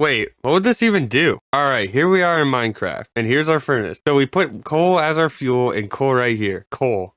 Wait, what would this even do? Alright, here we are in Minecraft, and here's our furnace. So we put coal as our fuel, and coal right here. Coal.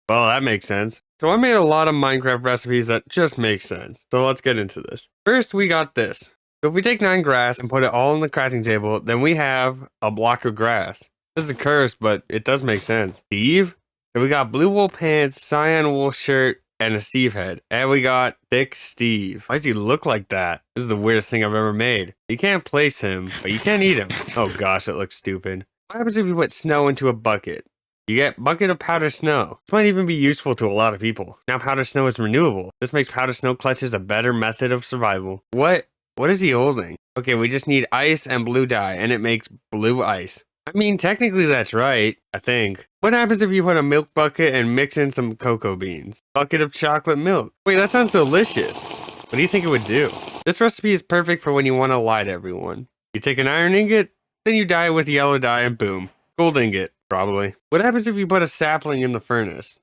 Well, that makes sense. So I made a lot of Minecraft recipes that just make sense. So let's get into this. First, we got this. So if we take 9 grass and put it all on the crafting table, then we have a block of grass. This is a curse, but it does make sense. Steve? So we got blue wool pants, cyan wool shirt, and a Steve head. And we got Thick Steve. Why does he look like that? This is the weirdest thing I've ever made. You can't place him, but you can eat him. Oh gosh, it looks stupid. What happens if you put snow into a bucket? You get bucket of powdered snow. This might even be useful to a lot of people. Now powdered snow is renewable. This makes powdered snow clutches a better method of survival. What is he holding? Okay, we just need ice and blue dye, and it makes blue ice. I mean, technically that's right, I think. What happens if you put a milk bucket and mix in some cocoa beans? Bucket of chocolate milk. Wait, that sounds delicious. What do you think it would do? This recipe is perfect for when you want to lie to everyone. You take an iron ingot, then you dye it with yellow dye, and boom. Gold ingot, probably. What happens if you put a sapling in the furnace?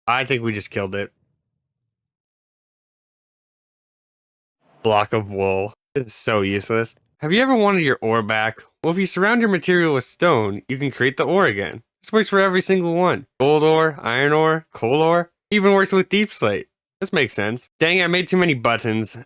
I think we just killed it. Block of wool. This is so useless. Have you ever wanted your ore back? Well, if you surround your material with stone, you can create the ore again. This works for every single one. Gold ore, iron ore, coal ore, even works with deep slate. This makes sense. Dang, I made too many buttons.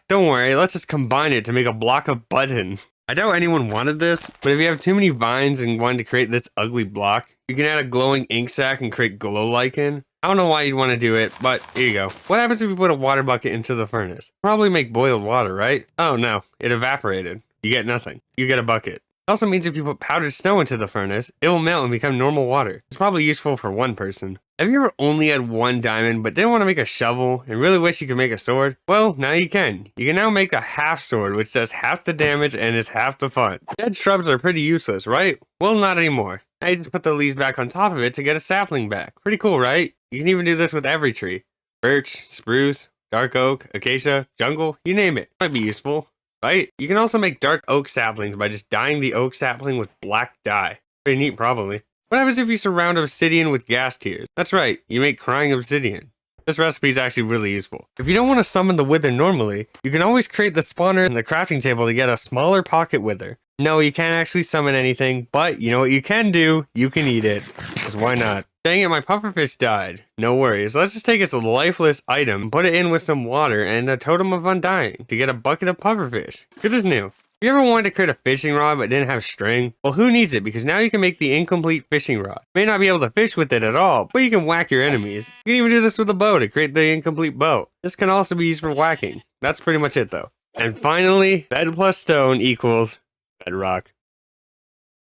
Don't worry, let's just combine it to make a block of button. I doubt anyone wanted this, but if you have too many vines and wanted to create this ugly block, you can add a glowing ink sac and create glow lichen. I don't know why you'd want to do it, but here you go. What happens if you put a water bucket into the furnace? Probably make boiled water, right? Oh no, it evaporated. You get nothing. You get a bucket. It also means if you put powdered snow into the furnace, it will melt and become normal water. It's probably useful for one person. Have you ever only had 1 diamond but didn't want to make a shovel and really wish you could make a sword? Well, now you can. You can now make a half sword which does half the damage and is half the fun. Dead shrubs are pretty useless, right? Well, not anymore. Now you just put the leaves back on top of it to get a sapling back. Pretty cool, right? You can even do this with every tree. Birch, spruce, dark oak, acacia, jungle, you name it. Might be useful, right? You can also make dark oak saplings by just dyeing the oak sapling with black dye. Pretty neat, probably. What happens if you surround obsidian with gas tears? That's right, you make crying obsidian. This recipe is actually really useful. If you don't want to summon the wither normally, you can always create the spawner in the crafting table to get a smaller pocket wither. No, you can't actually summon anything, but you know what you can do? You can eat it. Because why not? Dang it, my pufferfish died. No worries, let's just take its lifeless item, put it in with some water and a totem of undying to get a bucket of pufferfish. Good as new. If you ever wanted to create a fishing rod but didn't have string? Well, who needs it? Because now you can make the incomplete fishing rod. You may not be able to fish with it at all, but you can whack your enemies. You can even do this with a bow to create the incomplete bow. This can also be used for whacking. That's pretty much it though. And finally, bed plus stone equals bedrock.